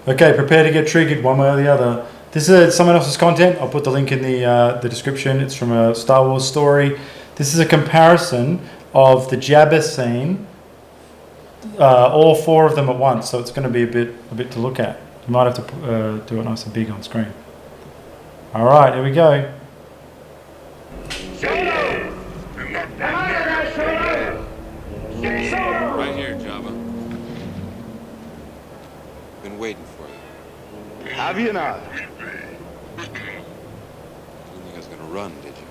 Okay, prepare to get triggered one way or the other. This is someone else's content. I'll put the link in the description. It's from a Star Wars story. This is a comparison of the Jabba scene, all four of them at once. So it's going to be a bit to look at. You might have to do it nice and big on screen. All right, here we go. Right here, Jabba. Been waiting for you. Have you now? You didn't think I was gonna run, did you?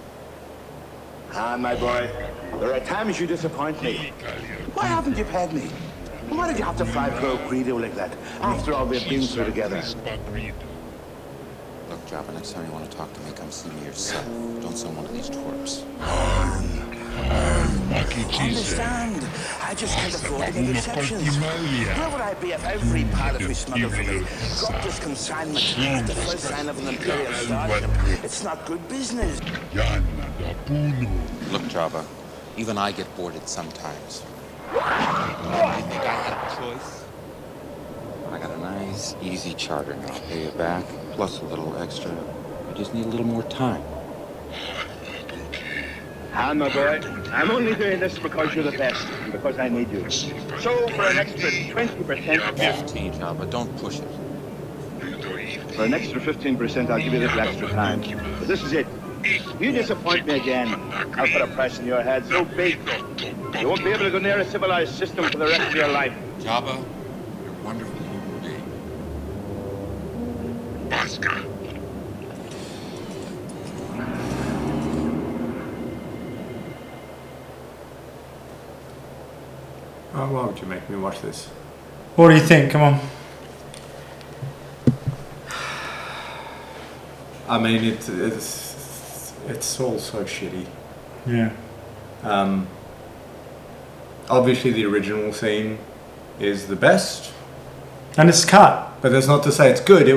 Ah, my boy, there are times you disappoint me. Why haven't you paid me? And why did you have to fly Pro Greedo like that, after all we've been through together? Look, Jabba, next time you want to talk to me, come see me yourself. Don't send one of these twerps. Understand, I just can't afford to get exceptions. Where would I be if every pilot we smuggled for me got this consignment at the first sign of an Imperial starship? It's not good business. Look, Jabba, even I get boarded sometimes. You think I had a choice? I got a nice, easy charter now. I'll pay you back, plus a little extra. I just need a little more time. And my boy, I'm only doing this because you're the best, and because I need you. So for an extra 20%... 15, Jabba, don't push it. For an extra 15%, I'll give you a little extra time. But this is it. If you disappoint me again, I'll put a price on your head so big, you won't be able to go near a civilized system for the rest of your life. Jabba, you're a wonderful human being. Baska. Oh, why would you make me watch this? What do you think? Come on. I mean, it's all so shitty. Yeah. Obviously, the original scene is the best, And it's cut. but that's not to say it's good.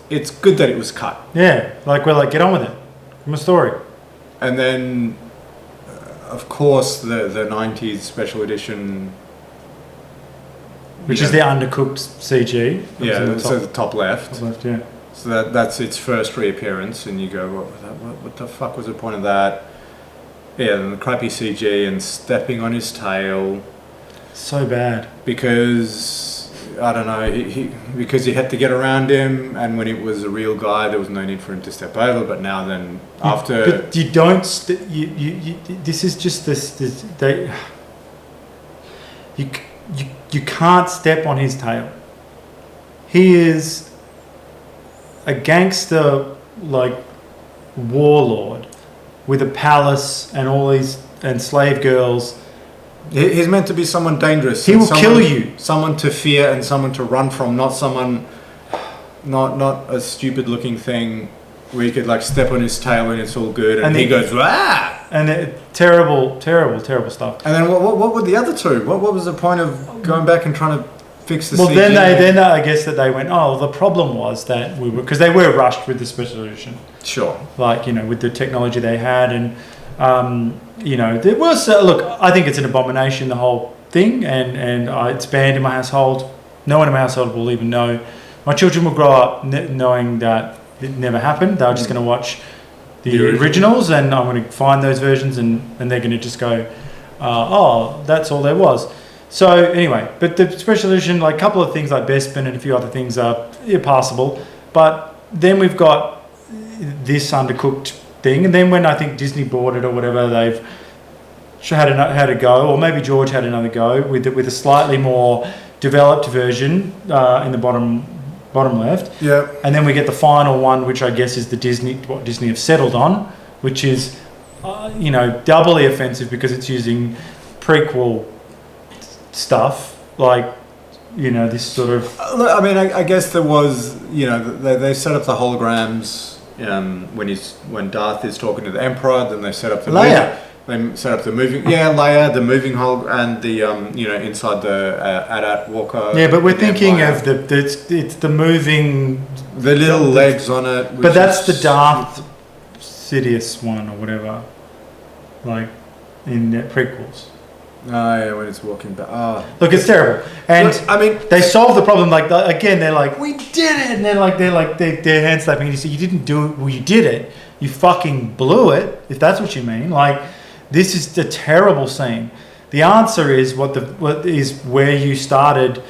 It's good that it was cut. Yeah. Like, we're like, get on with it. Give me a story. And then, of course, the 90s special edition, Which is the undercooked CG. yeah, the so the top left. top left, yeah. So that's its first reappearance, and you go, what the fuck was the point of that? Yeah, and the crappy CG and stepping on his tail So bad. because I don't know, because he had to get around him, and when it was a real guy, there was no need for him to step over. But now then, after But you don't. This is just this. You can't step on his tail. He is a gangster, like warlord, with a palace and all these and slave girls. he's meant to be someone dangerous, He and will kill you. someone to fear and someone to run from, not someone, not a stupid looking thing where you could like step on his tail and it's all good, and he goes "Wah!" And terrible stuff. And then what were the other two? What was the point of going back and trying to fix the Well, CG? then I guess that they went, oh, the problem was that because they were rushed with the special edition, Sure. like, with the technology they had, and there was look, I think it's an abomination, the whole thing, and it's banned in my household. No one in my household will even know. My children will grow up knowing that it never happened. They're just going to watch the originals, and I'm going to find those versions, and they're going to just go, oh, that's all there was. So anyway, but the special edition, like a couple of things like Bespin and a few other things are passable, but then we've got this undercooked thing, and then when I think Disney bought it or whatever, they've had a go, or maybe George had another go with a slightly more developed version in the bottom left. Yeah. And then we get the final one, which I guess is what Disney have settled on, which is doubly offensive because it's using prequel stuff, like this sort of. I mean, I guess there was, they set up the holograms when Darth is talking to the Emperor. Then they set up the Leia. They set up the moving, Leia, the moving and the inside the AT-AT Walker. Yeah, but we're thinking of it's the moving, the little legs on it. But that's the Darth Sidious one or whatever, like in the prequels. Oh yeah, when it's walking back. Oh. Look, it's terrible. And Look, I mean, they solved the problem. Like again, they're like, we did it, and they're hand slapping. And you say, you didn't do it. Well, you did it. You fucking blew it. If that's what you mean. Like, this is a terrible scene. The answer is what is where you started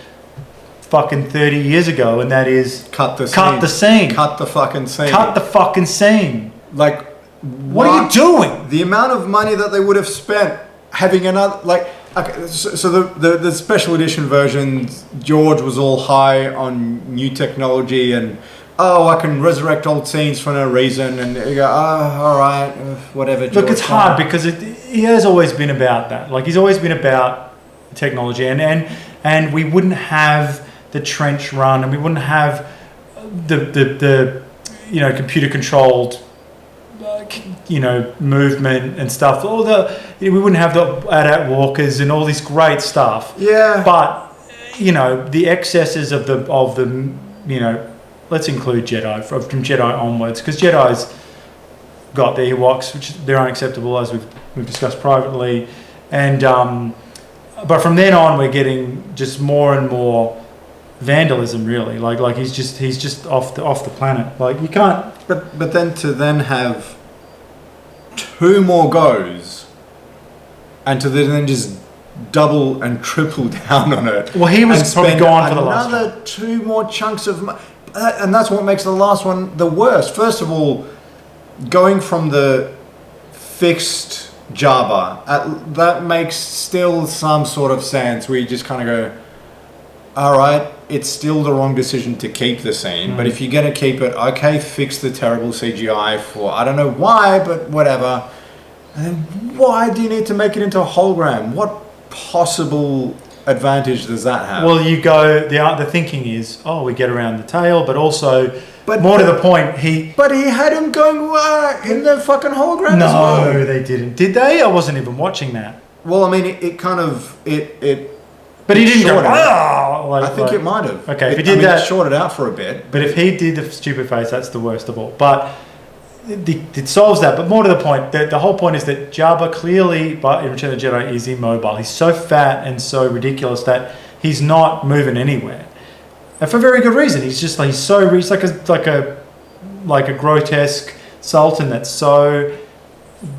fucking 30 years ago, and that is cut the scene. Cut the scene. Cut the fucking scene. Cut the fucking scene. Like, what are you doing? The amount of money that they would have spent having another, like, okay, so the special edition version, George was all high on new technology and, oh, I can resurrect old scenes for no reason, and you go, oh, all right, whatever. George, look, it's hard because he has always been about that. Like, he's always been about technology, and we wouldn't have the trench run, and we wouldn't have the computer controlled movement and stuff. We wouldn't have the AT-AT walkers and all this great stuff. Yeah. But the excesses of the let's include Jedi from Jedi onwards, because Jedi's got their Ewoks, which they're unacceptable, as we've discussed privately, and but from then on we're getting just more and more vandalism, really. Like he's just off the planet. Like, you can't. But then to have 2 more goes, and to then just double and triple down on it. Well, he was probably gone for the last one. Another 2 more chunks of money. And that's what makes the last one the worst. First of all, going from the fixed Jabba, that makes still some sort of sense, where you just kind of go, all right, it's still the wrong decision to keep the scene, but if you're going to keep it, okay, fix the terrible CGI for, I don't know why, but whatever. And then why do you need to make it into a hologram? What possible advantage does that have? Well, you go, the thinking is, we get around the tail, but also, more to the point, But he had him going in the fucking hologram as well. No, they didn't. Did they? I wasn't even watching that. Well, I mean, it kind of, But he didn't go, I think it might have. Okay, if he did that, it shorted out for a bit. But if he did the stupid face, that's the worst of all. But it solves that. But more to the point, the whole point is that Jabba clearly, but in Return of the Jedi, is immobile. He's so fat and so ridiculous that he's not moving anywhere, and for very good reason. He's just like, he's like a grotesque sultan that's so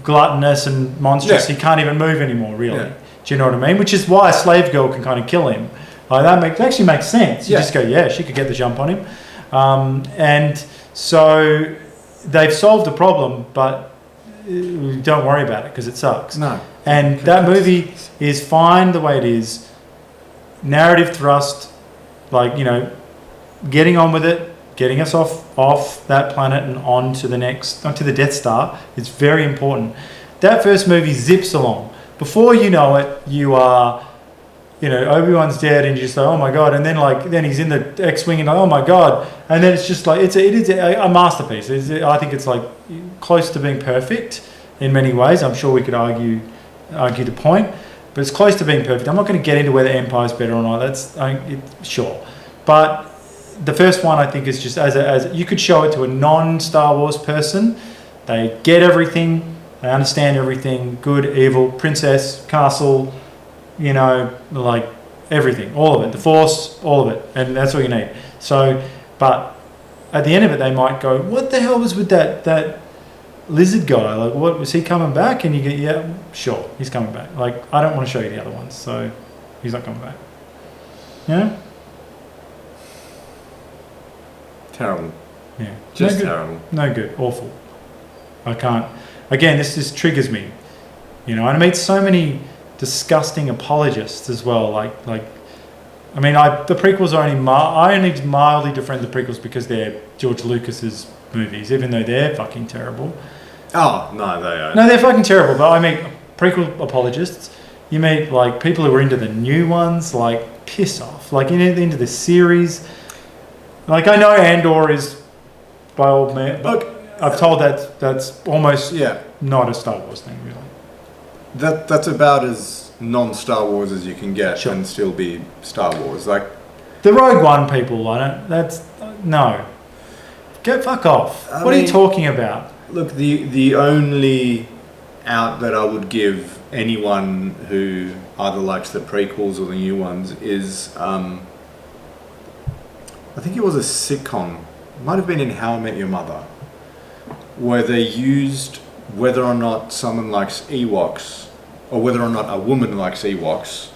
gluttonous and monstrous. Yeah. He can't even move anymore, really. Yeah. Do you know what I mean? Which is why a slave girl can kind of kill him. That actually makes sense. You just go, yeah, she could get the jump on him. And so they've solved the problem, but don't worry about it because it sucks. No. And that movie is fine the way it is. Narrative thrust, getting on with it, getting us off that planet and onto the Death Star is very important. That first movie zips along. Before you know it, you are, Obi-Wan's dead, and you just like, oh my god, and then he's in the X-wing, and like, oh my god, and then it's just like it is a masterpiece. I think it's like close to being perfect in many ways. I'm sure we could argue the point, but it's close to being perfect. I'm not going to get into whether Empire's better or not. Sure, but the first one I think is just as you could show it to a non-Star Wars person, they get everything. They understand everything, good, evil, princess, castle, everything, all of it, the Force, all of it, and that's all you need. So, but at the end of it, they might go, what the hell was with that lizard guy? Like, what, was he coming back? And you go, yeah, sure, he's coming back. Like, I don't want to show you the other ones, so he's not coming back. Yeah? Terrible. Yeah. Just terrible. No good. Awful. I can't. Again, this just triggers me. And I meet so many disgusting apologists as well. The prequels are I only mildly defend the prequels because they're George Lucas's movies, even though they're fucking terrible. Oh, no, they are. No, they're fucking terrible, but I meet prequel apologists. You meet, people who are into the new ones, piss off. Into the series. I know Andor is, by all means, but I've told that's almost not a Star Wars thing, really. That's about as non-Star Wars as you can get and still be Star Wars. The Rogue One people, no. Go fuck off. What are you talking about? Look, the only out that I would give anyone who either likes the prequels or the new ones is, I think it was a sitcom, might have been in How I Met Your Mother, where they used whether or not someone likes Ewoks or whether or not a woman likes Ewoks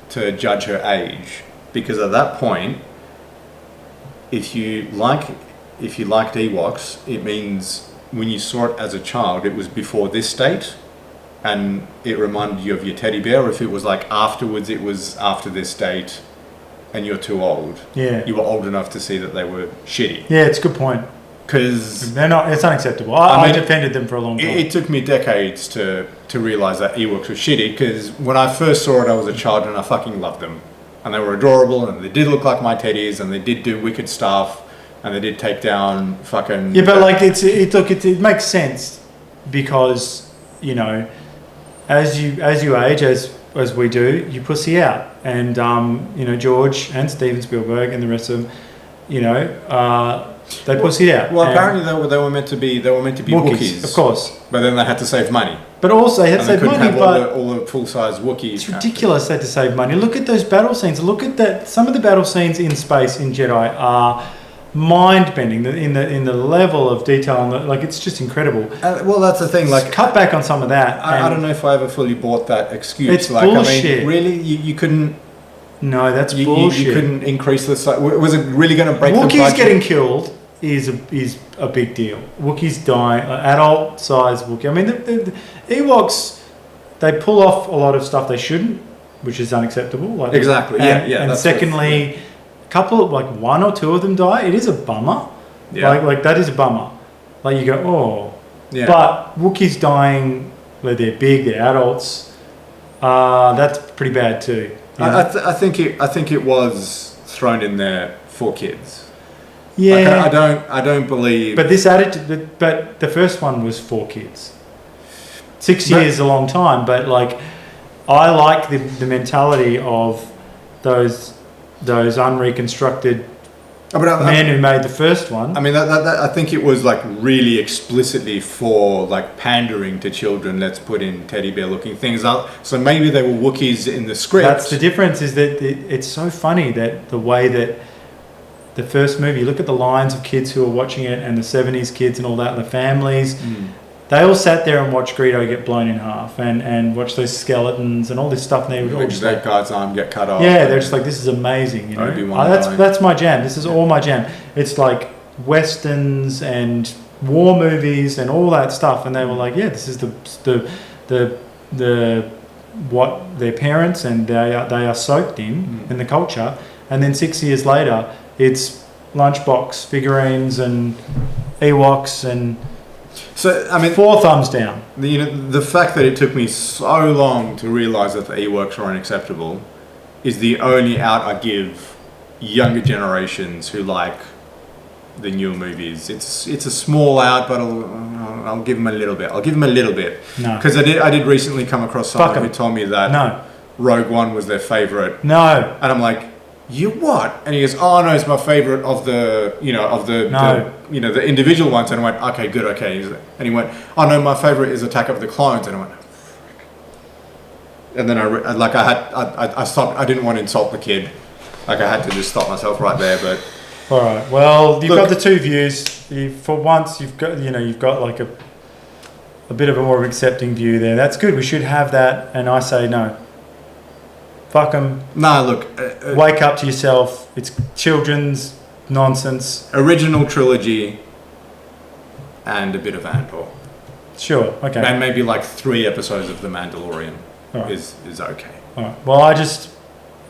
to judge her age. Because at that point, if you liked Ewoks, it means when you saw it as a child, it was before this state, and it reminded you of your teddy bear. If it was like afterwards, it was after this date, and you're too old. Yeah. You were old enough to see that they were shitty. Yeah, it's a good point. Because they're not. It's unacceptable. I defended them for a long time. It took me decades to realise that Ewoks were shitty, because when I first saw it, I was a child and I fucking loved them. And they were adorable, and they did look like my teddies, and they did do wicked stuff, and they did take down fucking... Yeah, but like it makes sense, because, you know, as you age, as we do, you pussy out. And, you know, George and Steven Spielberg and the rest of them, you know, they pussied out. Well, apparently they were meant to be Wookiees, of course. But then they had to save money. But also they had to save money. But all the full-size Wookiees. It's ridiculous they had to save money. Look at those battle scenes. Look at that. Some of the battle scenes in space in Jedi are mind-bending in the level of detail. Like, it's just incredible. Well, that's the thing. Like, cut back on some of that. I don't know if I ever fully bought that excuse. It's like, bullshit. I mean, really, you couldn't. No, that's bullshit. You couldn't increase the size. Was it really going to break the budget? Wookiees getting killed is a big deal. Wookiees dying, adult size Wookiee. I mean, the Ewoks, they pull off a lot of stuff they shouldn't, which is unacceptable. Like, exactly. Yeah. And secondly, a couple, like one or two of them die. It is a bummer. Yeah. Like that is a bummer. Like, you go, oh. Yeah. But Wookiees dying, where they're big, they're adults. That's pretty bad too. I think it was thrown in there for kids. Yeah. Like, I don't believe. But this attitude, but the first one was for kids. 6 years is a long time, but like, I like the mentality of those unreconstructed men who made the first one. I mean, that I think it was like really explicitly for like pandering to children. Let's put in teddy bear looking things. So maybe they were Wookiees in the script. That's the difference. Is that it's so funny that the way that the first movie, look at the lines of kids who are watching it, and the 70s kids and all that, and the families. They all sat there and watched Greedo get blown in half, and watch those skeletons and all this stuff. And they were all just that like, guy's arm get cut off. yeah, they're just like, this is amazing. You know, that's my jam. This is all my jam. It's like westerns and war movies and all that stuff. And they were like, yeah, this is the what their parents and they are soaked in the culture. And then 6 years later, it's lunchbox figurines and Ewoks and. So I mean, 4 thumbs down. The fact that it took me so long to realise that the Ewoks were unacceptable is the only out I give younger generations who like the newer movies. It's a small out, but I'll give them a little bit. No. Because I did recently come across someone who told me that Rogue One was their favourite. No. And I'm like, you what? And he goes, oh no, it's my favourite of the the individual ones. And I went, okay, good, okay. And he went, oh no, my favourite is Attack of the Clones. And I went, and then I stopped. I didn't want to insult the kid. Like, I had to just stop myself right there. But all right, well, you've got the two views. For once, you've got like a bit of a more accepting view there. That's good. We should have that. And I say no. Fuck them. Nah, look. Wake up to yourself. It's children's nonsense. Original trilogy and a bit of Andor. Sure, okay. And maybe like 3 episodes of The Mandalorian is okay. All right. Well,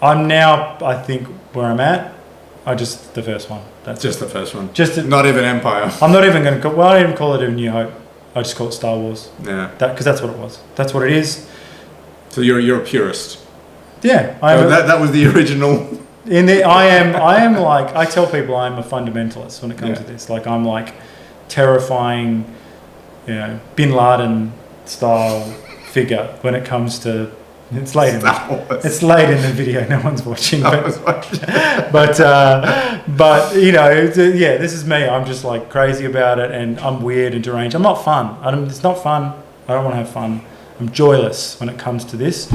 I'm now, I think, where I'm at. The first one. That's just the first one. Not even Empire. I'm not even going to I don't even call it A New Hope. I just call it Star Wars. Yeah. Because that's what it was. That's what it is. So you're a purist. Yeah, that was the original. I am like, I tell people I'm a fundamentalist when it comes to this. Like, I'm like terrifying, Bin Laden style figure when it comes to. It's late. It's late in the video. No one's watching. But this is me. I'm just like crazy about it, and I'm weird and deranged. I'm not fun. It's not fun. I don't want to have fun. I'm joyless when it comes to this.